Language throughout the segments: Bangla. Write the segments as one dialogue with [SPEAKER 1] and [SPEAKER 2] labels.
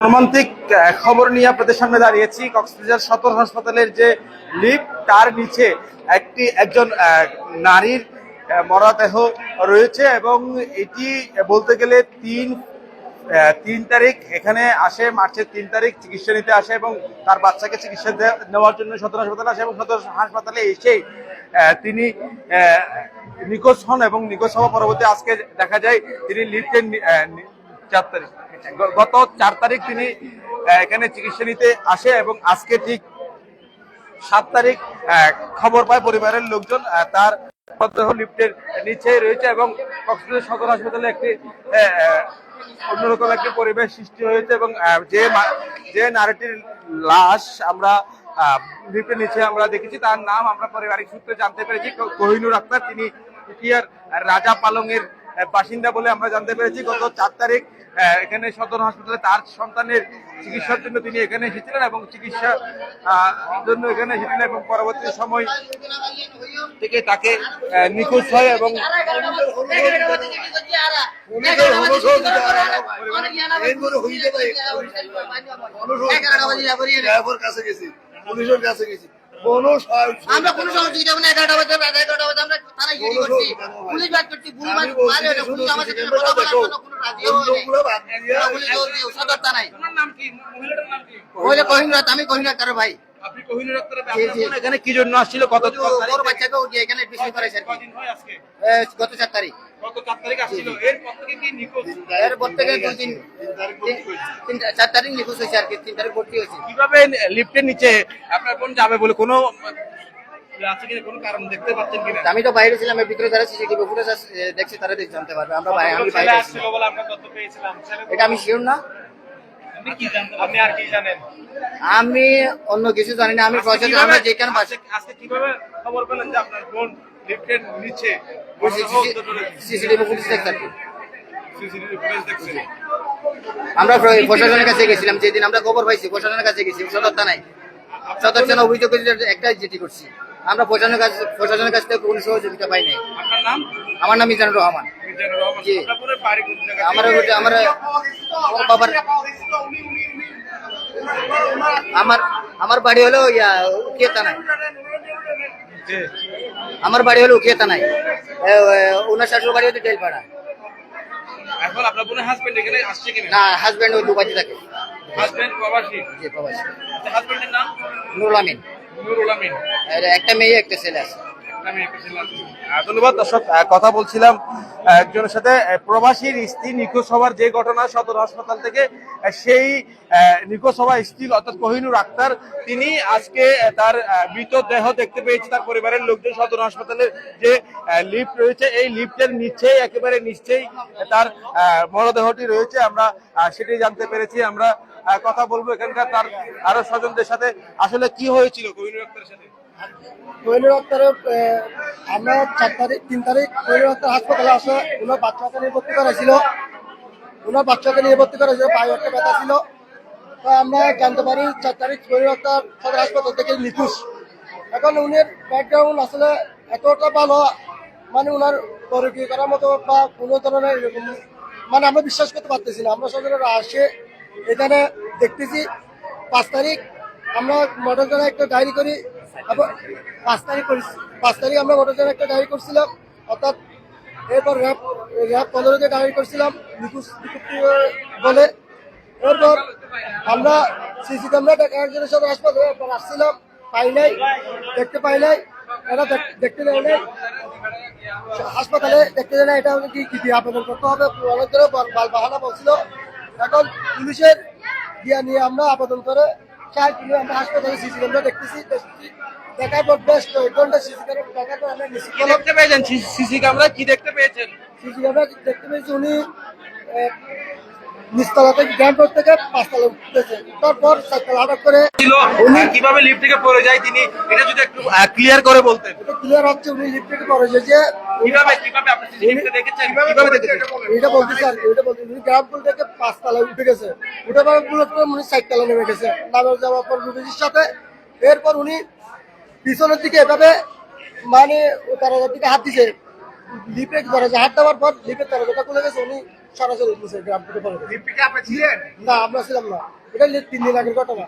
[SPEAKER 1] মর্মান্তিক খবর নিয়ে আপনাদের সামনে দাঁড়িয়েছি। কক্সবাজার সদর হাসপাতালের যে লিফট, তার নিচে একজন নারীর মরদেহ রয়েছে এবং এটি বলতে গেলে তিন তারিখ এখানে আসে, মার্চের 3 তারিখ চিকিৎসা নিতে আসে এবং তার বাচ্চাকে চিকিৎসা নেওয়ার জন্য সদর হাসপাতালে আসে এবং সদর হাসপাতালে এসেই তিনি নিখোঁজ হন এবং নিখোঁজ হওয়া পরবর্তী আজকে দেখা যায় তিনি লিফটের 4 তারিখ গত 4 তারিখ তিনি এখানে চিকিৎসা নিতে আসে এবং আজকে ঠিক 7 তারিখ খবর পায় পরিবারের লোকজন তার মরদেহ লিফটের নিচে রয়েছে এবং কক্সবাজার সদর হাসপাতালে একটি অন্যরকম একটি পরিবেশ সৃষ্টি হয়েছে এবং যে নারীটির লাশ আমরা লিফটের নিচে আমরা দেখেছি, তার নাম আমরা পারিবারিক সূত্রে জানতে পেরেছি কোহিনুর আক্তার। তিনি পুঠিয়ার রাজা পালংয়ের বাসিন্দা বলে আমরা জানতে পেরেছি। গত 4 তারিখ এখানে সদর হাসপাতালে তার সন্তানের চিকিৎসার জন্য তিনি এখানে এসেছিলেন এবং চিকিৎসার জন্য এখানে এসেছিলেন এবং পরবর্তী সময় থেকে তাকে নিখোঁজ হয় এবং
[SPEAKER 2] পুলিশের কাছে গেছি, আমরা কোনো সহযোগিতা না। 11টা বাজে আমরা থানায় গিয়ে করছি, পুলিশ ব্যাট করছি, পুলিশ আমাদের সাথে কথা বলার জন্য কোনো রাজিও নেই। পুলিশ সদর থানায়। তোমার নাম কি? মহিলাটার নাম কি? মহিলা কোহিনুর। আমি কোহিনুর আক্তার ভাই। আপনি কোহিনুর আক্তার ভাই?
[SPEAKER 1] এখানে কি জন্য আসছিল? কত
[SPEAKER 2] ওর বাচ্চাকে এখানে এডমিশন করাইছে।
[SPEAKER 1] কতদিন হয় আজকে?
[SPEAKER 2] গত 4 তারিখ।
[SPEAKER 1] গত 4 তারিখ আসছিল। এরপর থেকে কি নিখোঁজ?
[SPEAKER 2] এরপর থেকে 4 তারিখ নিখোঁজ হয়েছে আর কি। 3 তারিখ ভর্তি হয়েছে।
[SPEAKER 1] কিভাবে লিফটের নিচে আপনার বোন যাবে বলে কোনো আছে কিনা, কোনো কারণ দেখতে পাচ্ছেন কিনা?
[SPEAKER 2] আমি তো বাইরে ছিলাম, ভিতরে যারা সিসিটিভি ফুটেজ দেখছি তারা জানতে পারবে। আমি বাইরে
[SPEAKER 1] ছিল বলে আমরা তথ্য পেয়েছিলাম।
[SPEAKER 2] এটা আমি শিওর না।
[SPEAKER 1] আপনি কি জানেন? আপনি আর কি জানেন?
[SPEAKER 2] আমি অন্য কিছু জানি না। আমি প্রসেস আমরা যেখানে
[SPEAKER 1] আজকে কিভাবে খবর পেলেন যে আপনার বোন লিফটের নিচে?
[SPEAKER 2] সিসিটিভি ফুটেজ দেখতে।
[SPEAKER 1] সিসিটিভি ফুটেজ দেখছেন?
[SPEAKER 2] আমরা প্রশাসনের কাছে গেছিলাম যেদিন আমরা খবর পাইছি, প্রশাসনের কাছে গেছি সদর থানায়। সদর থানা অভিযোগ একটাই যেটি করছি আমরা প্রশাসনের কাছ থেকে কোনো সহযোগিতা পাই নাই।
[SPEAKER 1] আপনার নাম?
[SPEAKER 2] আমার নাম মিজানুর রহমান। জি। আমার বাবার আমার বাড়ি হলো উকিয়া থানায়। আমার বাড়ি হলো উকিয়া থানায়। ওনার শাশুড় বাড়ি হচ্ছে তেলপাড়া।
[SPEAKER 1] এখন আপনার বোনের হাজবেন্ড এখানে আসছে কিনা?
[SPEAKER 2] না, হাজবেন্ড ওই দুবাইতে থাকে।
[SPEAKER 1] হাজবেন্ড প্রবাসী?
[SPEAKER 2] জি, প্রবাসী।
[SPEAKER 1] হাজবেন্ডের নাম?
[SPEAKER 2] নুরুল আমিন।
[SPEAKER 1] নুরুল আমিন।
[SPEAKER 2] একটা মেয়ে একটা ছেলে আছে।
[SPEAKER 1] ধন্যবাদ। দর্শক, কথা বলছিলাম একজনের সাথে, প্রবাসীর স্ত্রী নিখোঁজ হওয়ার যে ঘটনা সদর হাসপাতাল থেকে, সেই নিখোঁজ হওয়া স্ত্রী অর্থাৎ কোহিনুর আক্তার, তিনি আজকে তার মৃতদেহ দেখতে পেয়েছে তার পরিবারের লোকজন। সদর হাসপাতালের যে লিফট রয়েছে, এই লিফটের নিচেই একেবারে নিচেই তার মরদেহটি রয়েছে। আমরা সেটাই জানতে পেরেছি। আমরা কথা বলবো এখানকার তার আরো স্বজনদের সাথে। আসলে কি হয়েছিল কোহিনুর আক্তারের সাথে?
[SPEAKER 3] কোহিনুর আক্তারের আমরা 3 তারিখ কোহিনুর আক্তার হাসপাতালে আসে। ওনার বাচ্চাকে নিয়ে ভর্তি করেছিল। পায়ে একটা ব্যথা ছিল। তো আমরা জানতে পারি 4 তারিখ কোহিনুর আক্তার সদর হাসপাতাল থেকে নিখোঁজ। এখন উনার ব্যাকগ্রাউন্ড আসলে এতটা ভালো, মানে উনার তরকি করার মতো বা কোনো ধরনের এরকম মানে আমরা বিশ্বাস করতে পারতেছি না। আমরা সজনেরা আসে এখানে দেখতেছি 5 তারিখ আমরা মোটরযানে একটা ডায়েরি করি। 5 তারিখ আমরা মোটরযানে একটা ডায়েরি করছিলাম, অর্থাৎ এরপর র্যাব 15-তে ডায়েরি করছিলাম নিখোঁজ বলে। এরপর আমরা সিসি ক্যামেরা একজনের সাথে হাসপাতালে আসছিলাম, দেখতে পাই নাই। এরা দেখতে দেয় নাই হাসপাতালে, দেখতে দেয় না। এটা কি আবেদন করতে হবে, অনেক ধরে বাহানা বলছিল। এখন পুলিশের গিয়া নিয়ে আমরা আবেদন করে আমরা হাসপাতালে সিসি ক্যামেরা দেখতেছি। দেখার পর বেশ কয়েক ঘন্টা সিসি ক্যামেরা দেখার পর আমরা
[SPEAKER 1] দেখতে পেয়েছেন? সিসি ক্যামেরা কি দেখতে পেয়েছেন?
[SPEAKER 3] সিসি ক্যামেরা দেখতে পেয়েছি উনি নিচতলা থেকে গ্রাউন্ড ফ্লোর থেকে 5 তলা উঠতেছে। তারপর 4 তলা আটক করে
[SPEAKER 1] উনি কিভাবে লিফট থেকে পড়ে যায় তিনি এটা যদি একটু ক্লিয়ার করে বলতেন।
[SPEAKER 3] এটা ক্লিয়ার হচ্ছে উনি লিফট থেকে পড়ে যে
[SPEAKER 1] কিভাবে আপনি লিফটে দেখেছেন? কিভাবে দেখেছেন?
[SPEAKER 3] এটা বলতেছি আর এটা বলতে উনি গ্রাউন্ড ফ্লোর থেকে 5 তলায় উঠে গেছে। উঠে পড়ার পর উনি 4 তলা নেমে গেছে নামে যাওয়ার পর রুগীর সাথে। এরপর উনি পিছনের দিকে এভাবে মানে দরজার দিকে হাত দিছে। লিফটে দরজা হাত দেওয়ার পর লিফটের দরজাটা খুলে গেছে। উনি সরাসরি নিচে গ্রাম থেকে পড়ে গেছে।
[SPEAKER 1] লিফটে কি আপনি ছিলেন?
[SPEAKER 3] না আমরা ছিলাম না, এটা 3 দিন আগের ঘটনা।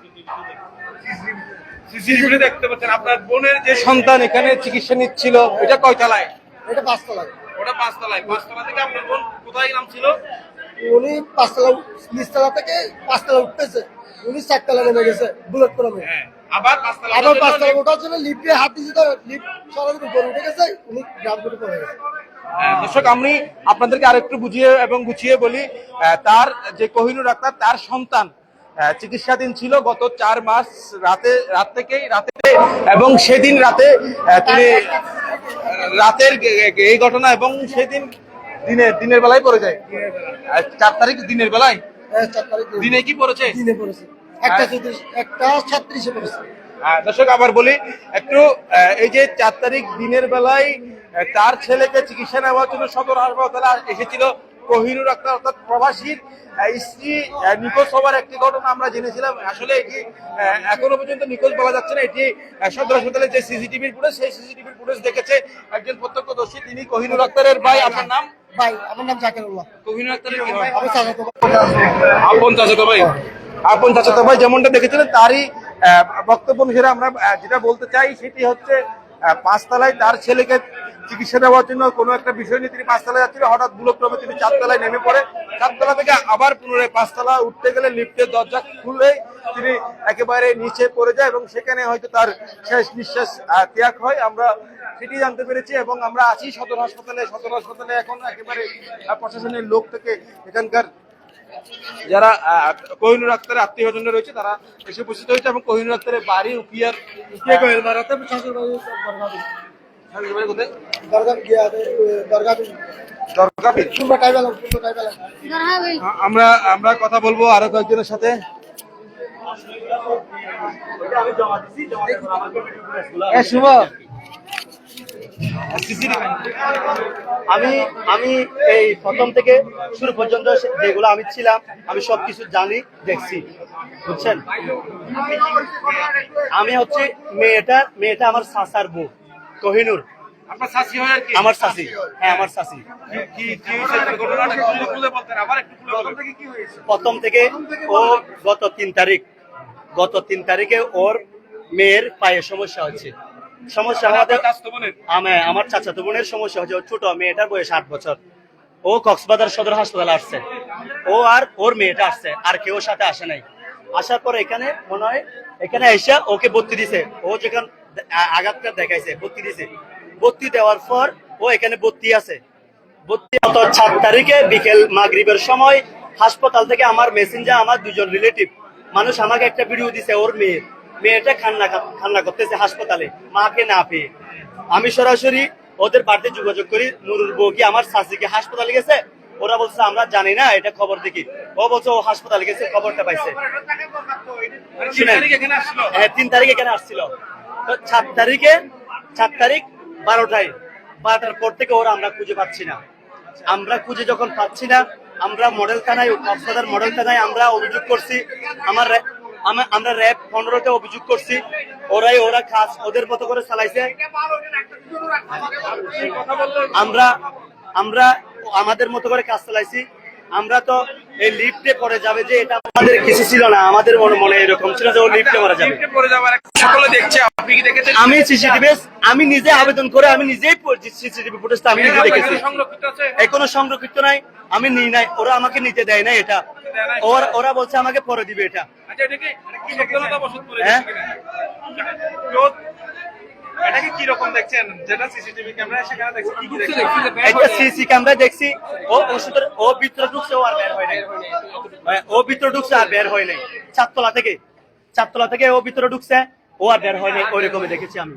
[SPEAKER 1] সিসিটিভিতে দেখতে পাচ্ছেন আপনার বোনের যে সন্তান এখানে চিকিৎসা নিচ্ছিল, এটা কয় তলায়?
[SPEAKER 3] এটা 5 তলায়।
[SPEAKER 1] ওটা 5 তলায়। 5 তলা থেকে আপনার বোন কোথায় নামছিল?
[SPEAKER 3] উনি 5 তলা নিচতলা থেকে 5 তলা উঠতেছে, উনি 4 তলা নেমে গেছে বুলেট ক্রমে।
[SPEAKER 1] হ্যাঁ, আবার 5 তলা
[SPEAKER 3] আবার 5 তলা ওঠার জন্য লিফটে হাত দিয়েছে, তো লিফট সরাসরি উপরে উঠে গেছে, উনি গ্রাম থেকে পড়ে গেছে।
[SPEAKER 1] দর্শক, আমি আপনাদেরকে আরেকটু বুঝিয়ে এবং গুছিয়ে বলি। তার যে কোহিনুর আক্তার, তার সন্তান চিকিৎসাধীন ছিল গত 4 মাস রাত থেকে এবং সেদিন রাতে তিনি রাতের এই ঘটনা এবং সেদিন দিনের বেলায় পড়ে যায়। 4 তারিখ দিনের বেলায়।
[SPEAKER 3] হ্যাঁ, 4 তারিখ
[SPEAKER 1] দিনে কি পড়েছে?
[SPEAKER 3] দিনে পড়েছে, 1:36 পড়েছে।
[SPEAKER 1] দর্শক, আবার বলি একটু, এই যে 4 তারিখ দিনের বেলায় তার ছেলেকে চিকিৎসা নেওয়ার জন্য সদর হাসপাতালে এসেছিল কোহিনুর আক্তার, অর্থাৎ প্রবাসীর স্ত্রী নিখোঁজ হওয়ার একটি ঘটনা আমরা জেনেছিলাম। আসলে এটি এখনো পর্যন্ত নিখোঁজ বলা যাচ্ছে না। এটি সদর হাসপাতালে যে সিসিটিভির ফুটেজ, সেই সিসিটিভির ফুটেজ দেখেছে একজন প্রত্যক্ষদর্শী, তিনি কোহিনুর আক্তারের ভাই। আপনার নাম?
[SPEAKER 3] ভাই, আমার নাম জাকিরুল্লাহ।
[SPEAKER 1] কোহিনুর আক্তারের কি হয়?
[SPEAKER 3] আমি চাচাতো
[SPEAKER 1] আপন চাচাতো ভাই। আপন চাচাতো ভাই যেমনটা দেখেছিলেন, তারই বক্তব্য অনুসারে আমরা যেটা বলতে চাই সেটি হচ্ছে 5 তলায় তার ছেলেকে চিকিৎসা দেওয়ার জন্য কোনো একটা বিষয় নিয়ে তিনি 5 তলায় যাচ্ছিলেন। হঠাৎ বুলেক্রমে তিনি 4 তলায় নেমে পড়ে। 4 তলা থেকে আবার পুনরায় 5 তলা উঠতে গেলে লিফটের দরজা খুলে তিনি একেবারে নিচে পড়ে যায় এবং সেখানে হয়তো তার শেষ নিঃশ্বাস ত্যাগ হয়। আমরা সেটি জানতে পেরেছি এবং আমরা আছি সদর হাসপাতালে। সদর হাসপাতালে এখন একেবারে প্রশাসনের লোক থেকে এখানকার যারা কোহিনুর আক্তারের আত্মীয় স্বজনরা রয়েছে তারা এসে উপস্থিত হয়েছে এবং কোহিনুর আক্তারের বাড়ি উকিয়ার আমরা কথা বলবো আরো কয়েকজনের সাথে। শুভ,
[SPEAKER 4] আমি এই প্রথম থেকে শুরু পর্যন্ত যেগুলো আমি ছিলাম, আমি সবকিছু জানি, দেখছি, বুঝছেন। আমি হচ্ছে মেয়েটা আমার চাচার বউ, কোহিনুর।
[SPEAKER 1] আপনার শাসি হয় আর কি?
[SPEAKER 4] আমার শাসি, হ্যাঁ আমার শাসি। প্রথম থেকে ও গত 3 তারিখে ওর মেয়ের পায়ে সমস্যা হচ্ছে। সমস্যা আমাদের আমার চাচাতো বোনের সমস্যা হচ্ছে। ওর ছোট মেয়েটার বয়স 8 বছর। ও কক্সবাজার সদর হাসপাতালে আসছে, ও আর ওর মেয়েটা আসছে, আর কেউ সাথে আসে নাই। আসার পর এখানে মনে হয় এখানে এসে ওকে ভর্তি দিছে। ও যেখানে আঘাতটা দেখাইছে ভর্তি দিছে। ভর্তি দেওয়ার পর ও এখানে ভর্তি আছে। ভর্তি 7 তারিখে বিকেল মাগরিবের সময় হাসপাতাল থেকে আমার মেসেঞ্জার, আমার 2জন রিলেটিভ মানুষ আমাকে একটা ভিডিও দিছে। ওর মেয়েটা কান্না করতেছে হাসপাতালে, মাকে না পেয়ে। আমি সরাসরি ওদের বাড়িতে যোগাযোগ করি, নুরুর বউ কি আমার শাশুড়ি হাসপাতালে গেছে? ওরা বলছে আমরা জানি না, এটা খবর দেখি। ও বলছে ও হাসপাতালে গেছে, খবরটা পাইছে। হ্যাঁ, 3 তারিখ এখানে আসছিল। তো 4 তারিখ 12টার পর থেকে ওরা আমরা খুঁজে পাচ্ছি না। আমরা খুঁজে যখন পাচ্ছি না, আমরা মডেল থানায়, কক্সবাজার মডেল থানায় আমরা অভিযোগ করছি। আমরা র্যাব 15-তে অভিযোগ করছি। ওরা কাজ ওদের মতো করে চালাইছে। আমরা আমাদের মতো করে কাজ চালাইছি। আমরা তো এই লিফটে পড়ে যাবে যে এটা আমাদের কিছু ছিল না। আমাদের মনে এরকম ছিল যে ও লিফটে পড়ে যাবে।
[SPEAKER 1] সকলে দেখছে, আপনি কি দেখেছেন?
[SPEAKER 4] আমি সিসিটিভি আমি নিজে আবেদন করে আমি নিজেই সিসিটিভি ফুটেজটা আমি নিজে দেখেছি। এখনো সংরক্ষিত নাই, আমি নিই নাই। ওরা আমাকে নিতে দেয় না এটা। ওরা বলছে আমাকে পরে দিবে এটা।
[SPEAKER 1] আচ্ছা, এটা কি সত্যতা বসত করে
[SPEAKER 4] হ্যাঁ,
[SPEAKER 1] এটাকে কি রকম দেখছেন? যেটা সিসিটিভি ক্যামেরা সেখানে দেখছেন, কি দেখছেন?
[SPEAKER 4] একটা সিসি ক্যামেরা দেখছি। ও ভিতরে ঢুকছে, ও আর বের হয় নাই। ও ভিতরে ঢুকছে আর বের হয় নাই। 4 তলা থেকে ও ভিতরে ঢুকছে, ও আর বের হয় নাই। ওইরকমই দেখেছি আমি,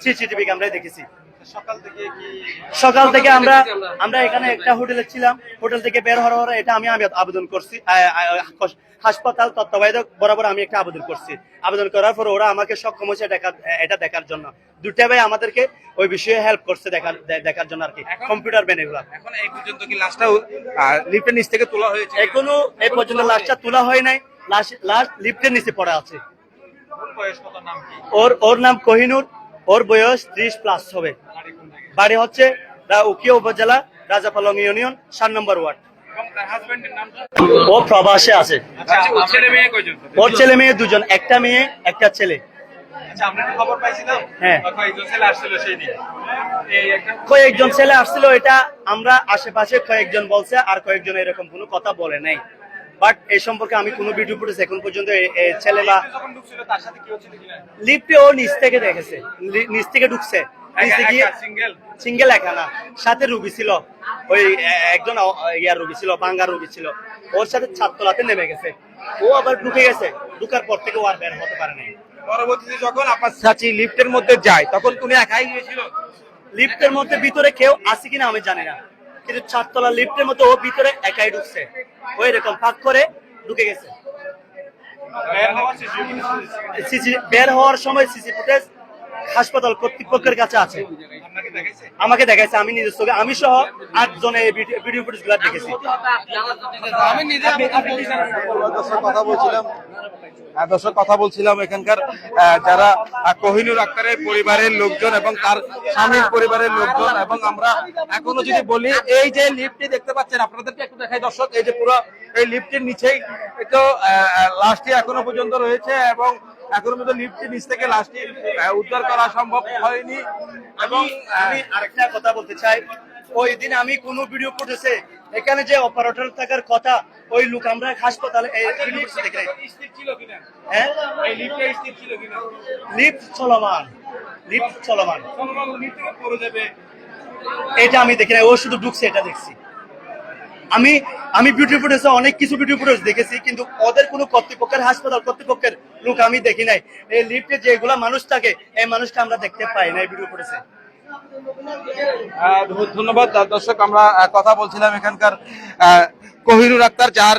[SPEAKER 4] সিসিটিভি ক্যামেরায় দেখেছি। সকাল থেকে আমরা এখানে একটা হোটেলে ছিলাম। হোটেল থেকে বের হওয়ার এটা আমি আবেদন করছি হাসপাতাল তত্ত্বাবধায়ক বরাবর। আমি একটা আবেদন করছি। আবেদন করার পর ওরা আমাকে সক্ষম হয়েছে এটা দেখার জন্য। 2টা ভাই আমাদেরকে ওই বিষয়ে হেল্প করছে দেখার জন্য আর কি, কম্পিউটার ম্যান এগুলা।
[SPEAKER 1] এখন এই পর্যন্ত কি লাশটা লিফটের নিচ থেকে তোলা হয়েছে?
[SPEAKER 4] এখনো এই পর্যন্ত লাশটা তোলা হয় নাই। লাশ লিফটের নিচে পড়ে আছে। ওর নাম কোহিনুর। ওর বয়স 30+ হবে। বাড়ি হচ্ছে উকিয়া উপজেলা, রাজাপালং ইউনিয়ন, 7 নম্বর ওয়ার্ড। ও প্রবাসে আছে। ওর ছেলে মেয়ে দুজন, একটা মেয়ে একটা ছেলে। হ্যাঁ, কয়েকজন ছেলে আসছিল, এটা আমরা আশেপাশে কয়েকজন বলছে, আর কয়েকজন এরকম কোনো কথা বলে নাই। বাট এই সম্পর্কে আমি কোনো ভিডিও ফুটেজ এখন পর্যন্ত ছেলে বা লিফটে ও নিচ থেকে দেখেছে, নিচ থেকে ঢুকছে, সিঙ্গেল একা না, সাথে রুগী ছিল, ওই একজন ইয়ার রুগী ছিল, বাঙ্গা রুগী ছিল, ওর সাথে ছাদতলাতে নেমে গেছে, ও আবার ঢুকে গেছে, ঢুকার পর থেকে ও আর বের হতে পারে নাই।
[SPEAKER 1] পরবর্তীতে যখন আপনার চাচি লিফটের মধ্যে যায় তখন তুমি একাই গিয়েছিল?
[SPEAKER 4] লিফটের মধ্যে ভিতরে কেউ আছে কিনা আমি জানি না, কিন্তু ছাদতলা লিফটের মধ্যে ও ভিতরে একাই ঢুকছে, ওই রকম ফাঁক করে ঢুকে গেছে। বের হওয়ার সময় সিসি ফুটেজ হাসপাতাল কর্তৃপক্ষের কাছে আছে, আমাকে দেখাইছে, আমি নিজের চোখে, আমি সহ 8 জনে ভিডিও ফুটেজ গুলা দেখেছি।
[SPEAKER 1] দর্শক কথা বলছিলাম এখানকার যারা কোহিনুর আক্তারের পরিবারের লোকজন এবং তার স্বামীর পরিবারের লোকজন, এবং আমরা এখনো যদি বলি এই যে লিফটটি দেখতে পাচ্ছেন, আপনাদেরকে একটু দেখাই দর্শক, এই যে পুরো এই লিফটের নিচেই তো লাশটি এখনো পর্যন্ত রয়েছে, এবং এখনো পর্যন্ত লিফটের নিচ থেকে লাশটি উদ্ধার করা সম্ভব হয়নি। এবং
[SPEAKER 4] আমি আরেকটা কথা বলতে চাই, ওই দিন আমি কোনো ভিডিও ফুটেছে এখানে যে অপারেটর থাকার কথা, ওই লোক আমরা হাসপাতালে লিফট চলমান, এটা আমি দেখি না, ও শুধু ঢুকছে এটা দেখছি। আমি ভিডিও ফুটেজে অনেক কিছু ভিডিও ফুটেজ দেখেছি, কিন্তু ওদের কোনো কর্তৃপক্ষের, হাসপাতাল কর্তৃপক্ষের লোক আমি দেখি নাই। এই লিফটে যেগুলা মানুষ থাকে, এই মানুষটা আমরা দেখতে পাই না এই ভিডিও ফুটেজে।
[SPEAKER 1] ধন্যবাদ দর্শক, আমরা কথা বলছিলাম এখানকার কোহিনুর আক্তার, যার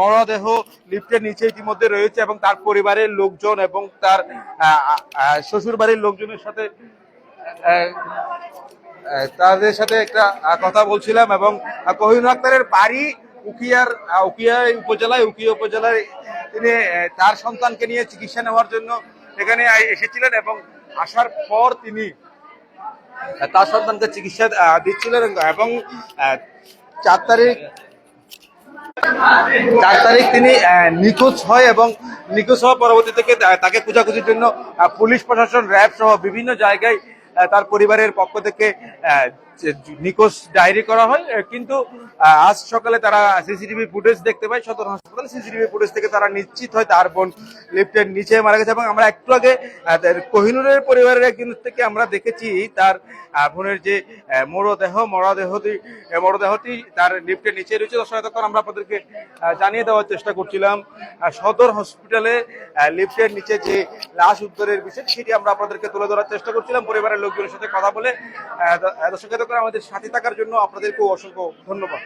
[SPEAKER 1] মরদেহ লিফটের নিচে ইতিমধ্যে রয়েছে, এবং তার পরিবারের লোকজন এবং তার শ্বশুর বাড়ির লোকজনের সাথে তাদের সাথে একটা কথা বলছিলাম। এবং কোহিনুর আক্তারের বাড়ি উকিয়া উপজেলায় তিনি তার সন্তানকে নিয়ে চিকিৎসা নেওয়ার জন্য এখানে এসেছিলেন, এবং আসার পর তিনি তার সন্তানকে চিকিৎসা দিচ্ছিলেন, এবং 4 তারিখ তিনি নিখোঁজ হয়, এবং নিখোঁজ হওয়া পরবর্তী থেকে তাকে খোঁজাখুঁজির জন্য পুলিশ প্রশাসন, র্যাব সহ বিভিন্ন জায়গায় তার পরিবারের পক্ষ থেকে নিখোঁজ ডায়েরি করা হয়। কিন্তু আজ সকালে তারা সিসিটিভি ফুটেজ দেখতে পায়, সদর হাসপাতাল সিসিটিভি ফুটেজ থেকে তারা নিশ্চিত হয় তার বোন লিফটের নিচে মারা গেছে। এবং আমরা একটু আগে কোহিনুরের পরিবারের একজন থেকে আমরা দেখেছি তার বোনের যে মরদেহটি তার লিফটের নিচে রয়েছে। দর্শক, এতক্ষণ আমরা আপনাদেরকে জানিয়ে দেওয়ার চেষ্টা করছিলাম সদর হসপিটালে লিফটের নিচে যে লাশ উদ্ধারের বিষয়, সেটি আমরা আপনাদেরকে তুলে ধরার চেষ্টা করছিলাম পরিবারের লোকজনের সাথে কথা বলে। দর্শক, এতক্ষণ আমাদের সাথে থাকার জন্য আপনাদেরকেও অসংখ্য ধন্যবাদ।